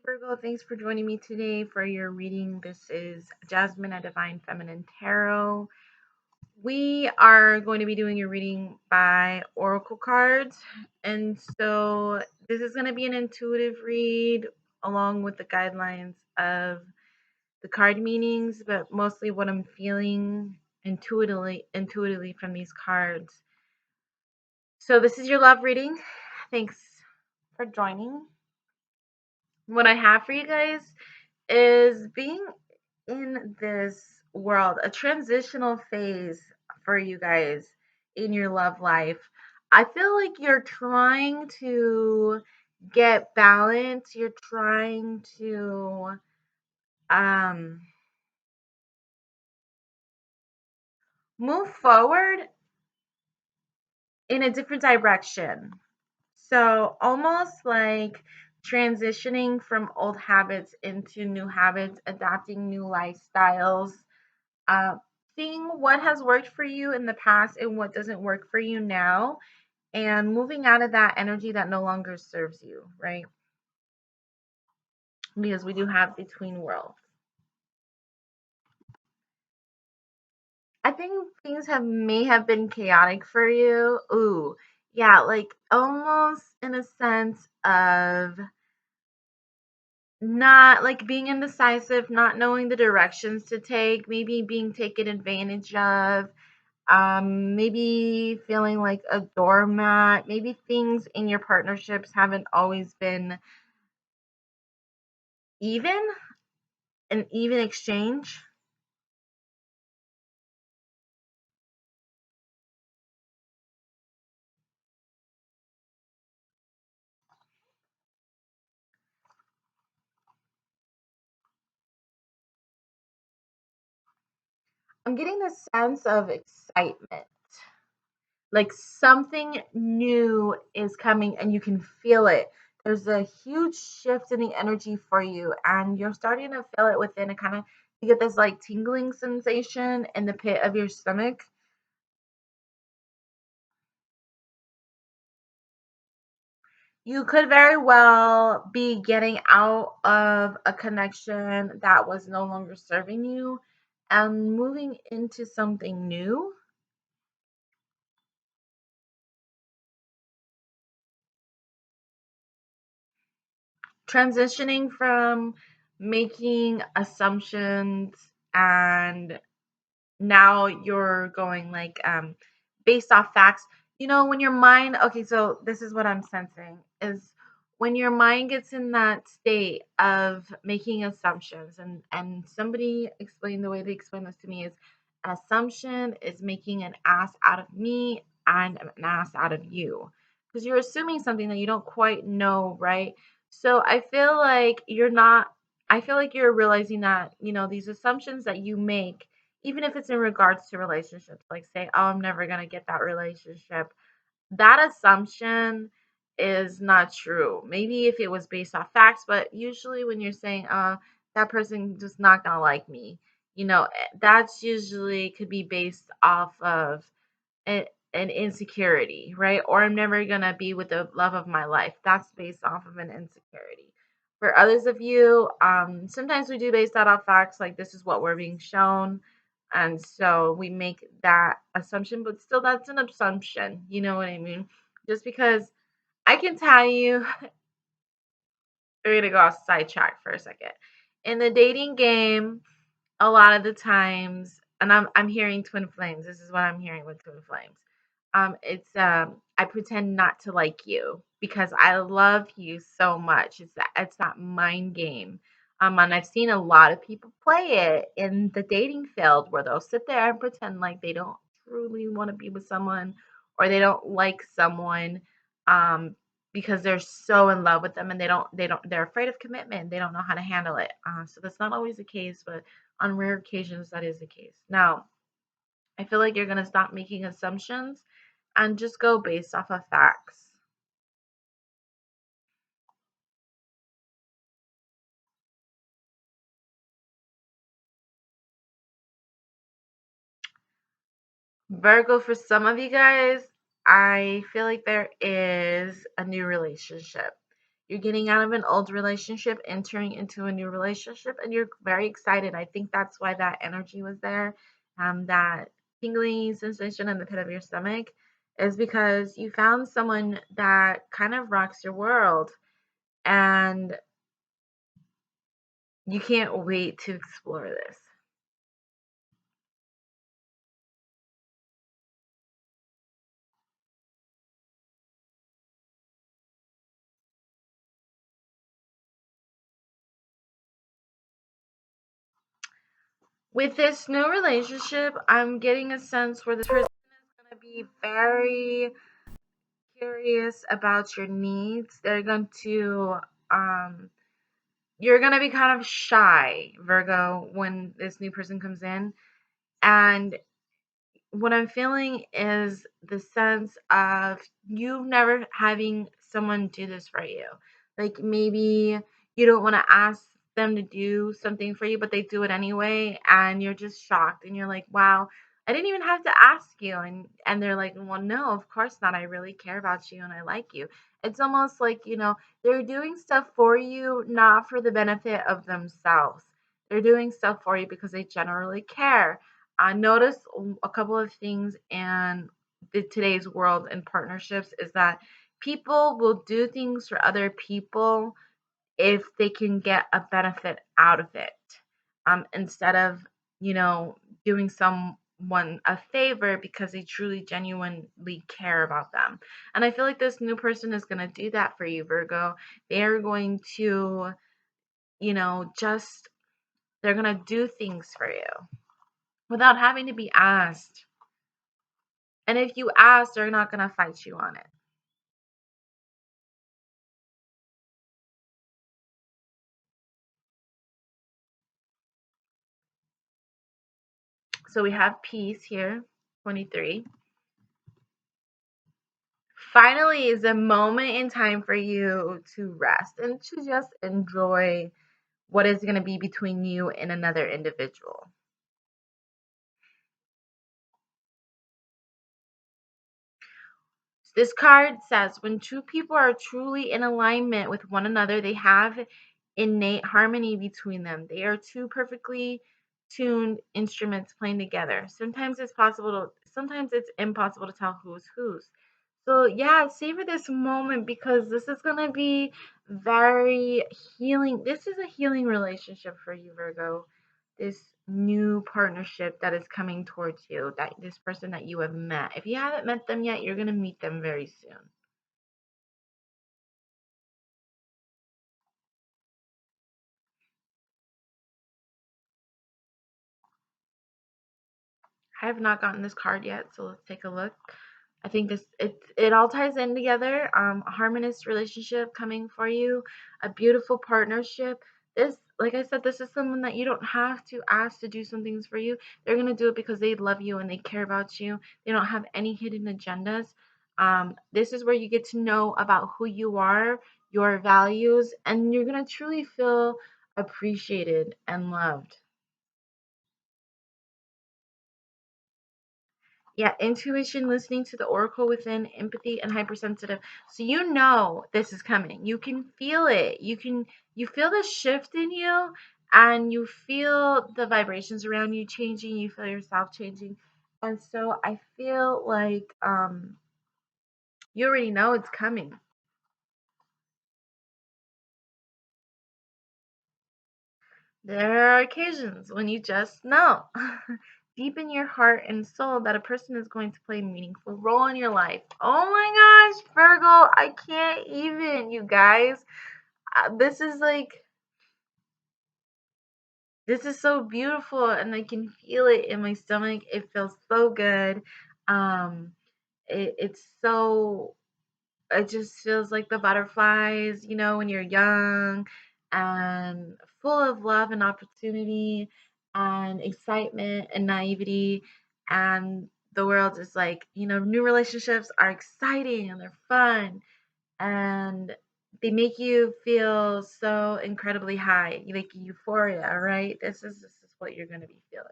Virgo. Thanks for joining me today for your reading. This is Jasmine at Divine Feminine Tarot. We are going to be doing a reading by Oracle cards. And so this is going to be an intuitive read along with the guidelines of the card meanings, but mostly what I'm feeling intuitively from these cards. So this is your love reading. Thanks for joining. What I have for you guys is being in this world, a transitional phase for you guys in your love life. I feel like you're trying to get balance, you're trying to um move forward in a different direction. So almost like transitioning from old habits into new habits, adapting new lifestyles, uh, seeing what has worked for you in the past and what doesn't work for you now, and moving out of that energy that no longer serves you, right? Because we do have between worlds. I think things have may have been chaotic for you. Ooh, yeah, like almost in a sense of not like being indecisive, not knowing the directions to take, maybe being taken advantage of, maybe feeling like a doormat, maybe things in your partnerships haven't always been even, an even exchange. I'm getting a sense of excitement, like something new is coming and you can feel it. There's a huge shift in the energy for you, and you're starting to feel it within a kind of, you get this like tingling sensation in the pit of your stomach. You could very well be getting out of a connection that was no longer serving you and moving into something new. Transitioning from making assumptions, and now you're going like based off facts. When your mind, okay, so this is what I'm sensing is when your mind gets in that state of making assumptions, and somebody explained, the way they explained this to me is, an assumption is making an ass out of me and an ass out of you, because you're assuming something that you don't quite know, right? So I feel like you're realizing that, these assumptions that you make, even if it's in regards to relationships, like say, oh, I'm never going to get that relationship, that assumption is not true. Maybe if it was based off facts, but usually when you're saying, that person just not going to like me, that's usually could be based off of an insecurity, right? Or I'm never going to be with the love of my life. That's based off of an insecurity. For others of you, sometimes we do base that off facts, like this is what we're being shown. And so we make that assumption, but still, that's an assumption. You know what I mean? Just because I can tell you, we're going to go off sidetrack for a second. In the dating game, a lot of the times, and I'm hearing twin flames. This is what I'm hearing with twin flames. It's I pretend not to like you because I love you so much. It's that mind game. And I've seen a lot of people play it in the dating field where they'll sit there and pretend like they don't truly want to be with someone, or they don't like someone, um because they're so in love with them, and they're afraid of commitment. They don't know how to handle it. So that's not always the case, but on rare occasions that is the case. Now, I feel like you're going to stop making assumptions and just go based off of facts. Virgo, for some of you guys, I feel like there is a new relationship. You're getting out of an old relationship, entering into a new relationship, and you're very excited. I think that's why that energy was there. That tingling sensation in the pit of your stomach is because you found someone that kind of rocks your world, and you can't wait to explore this. With this new relationship, I'm getting a sense where this person is going to be very curious about your needs. They're going to, um, you're going to be kind of shy, Virgo, when this new person comes in. And what I'm feeling is the sense of you never having someone do this for you. Like maybe you don't want to ask them to do something for you, but they do it anyway, and you're just shocked and you're like, wow, I didn't even have to ask you. And they're like, well, no, of course not. I really care about you and I like you. It's almost like, they're doing stuff for you, not for the benefit of themselves. They're doing stuff for you because they generally care. I noticed a couple of things in today's world and partnerships is that people will do things for other people if they can get a benefit out of it, instead of, you know, doing someone a favor because they truly genuinely care about them. And I feel like this new person is going to do that for you, Virgo. They're going to, just, they're going to do things for you without having to be asked. And if you ask, they're not going to fight you on it. So we have peace here, 23. Finally is a moment in time for you to rest and to just enjoy what is going to be between you and another individual. This card says when two people are truly in alignment with one another, they have innate harmony between them. They are two perfectly tuned instruments playing together. Sometimes it's impossible to tell who's whose. So yeah, savor this moment because this is gonna be very healing. This is a healing relationship for you, Virgo. This new partnership that is coming towards you, that this person that you have met. If you haven't met them yet, you're going to meet them very soon. I have not gotten this card yet, so let's take a look. I think it all ties in together. A harmonious relationship coming for you, a beautiful partnership. This, like I said, this is someone that you don't have to ask to do some things for you. They're gonna do it because they love you and they care about you. They don't have any hidden agendas. This is where you get to know about who you are, your values, and you're gonna truly feel appreciated and loved. Yeah, intuition, listening to the oracle within, empathy, and hypersensitive. So you know this is coming. You can feel it. You feel the shift in you and you feel the vibrations around you changing, you feel yourself changing. And so I feel like you already know it's coming. There are occasions when you just know deep in your heart and soul that a person is going to play a meaningful role in your life. Oh my gosh, Virgo, I can't even, you guys. This is like, this is so beautiful, and I can feel it in my stomach. It feels so good. Um, it's so, it just feels like the butterflies, when you're young and full of love and opportunity and excitement and naivety. And the world is like, new relationships are exciting and they're fun and they make you feel so incredibly high, like euphoria, right? This is what you're going to be feeling.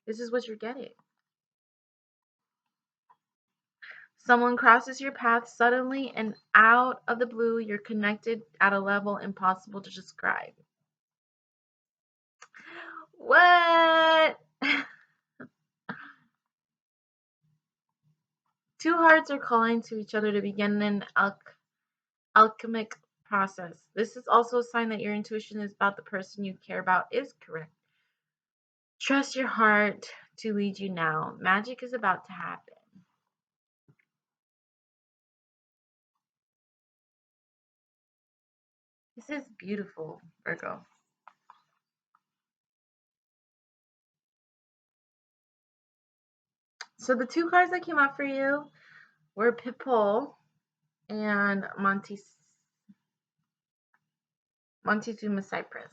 This is what you're getting. Someone crosses your path suddenly and out of the blue, you're connected at a level impossible to describe. What? Two hearts are calling to each other to begin an alchemic process. This is also a sign that your intuition is about the person you care about is correct. Trust your heart to lead you now. Magic is about to happen. This is beautiful, Virgo. So the two cards that came out for you were Pitbull and Montezuma Cypress.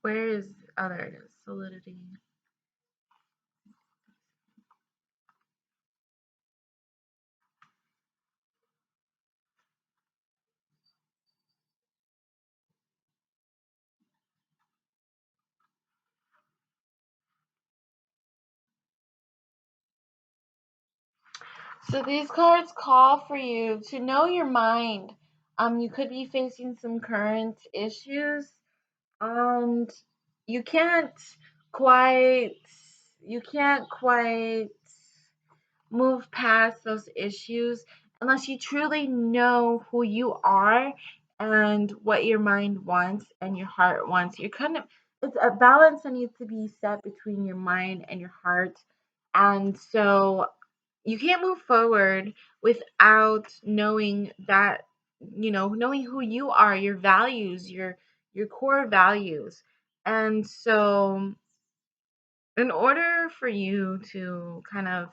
Where is, oh, there it is, Solidity. So these cards call for you to know your mind. You could be facing some current issues, and you can't quite, you can't quite move past those issues unless you truly know who you are and what your mind wants and your heart wants. You're kind of, it's a balance that needs to be set between your mind and your heart. And so you can't move forward without knowing that, knowing who you are, your values, your core values. And so in order for you to kind of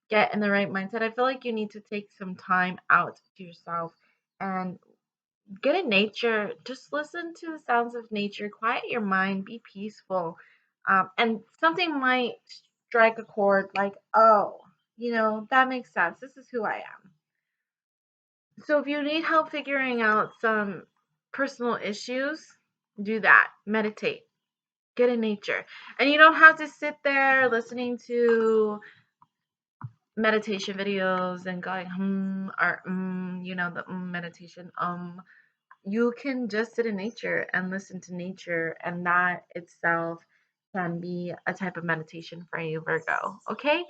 get in the right mindset, I feel like you need to take some time out to yourself and get in nature. Just listen to the sounds of nature, quiet your mind, be peaceful. And something might strike a chord like, oh, that makes sense. This is who I am. So if you need help figuring out some personal issues, do that. Meditate, get in nature. And you don't have to sit there listening to meditation videos and going or the meditation. You can just sit in nature and listen to nature, and that itself can be a type of meditation for you, Virgo. Okay?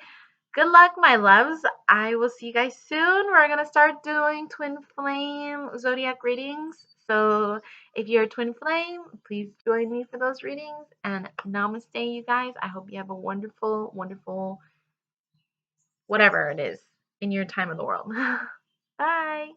Good luck, my loves. I will see you guys soon. We're going to start doing twin flame zodiac readings. So if you're a twin flame, please join me for those readings. And namaste, you guys. I hope you have a wonderful, wonderful whatever it is in your time of the world. Bye.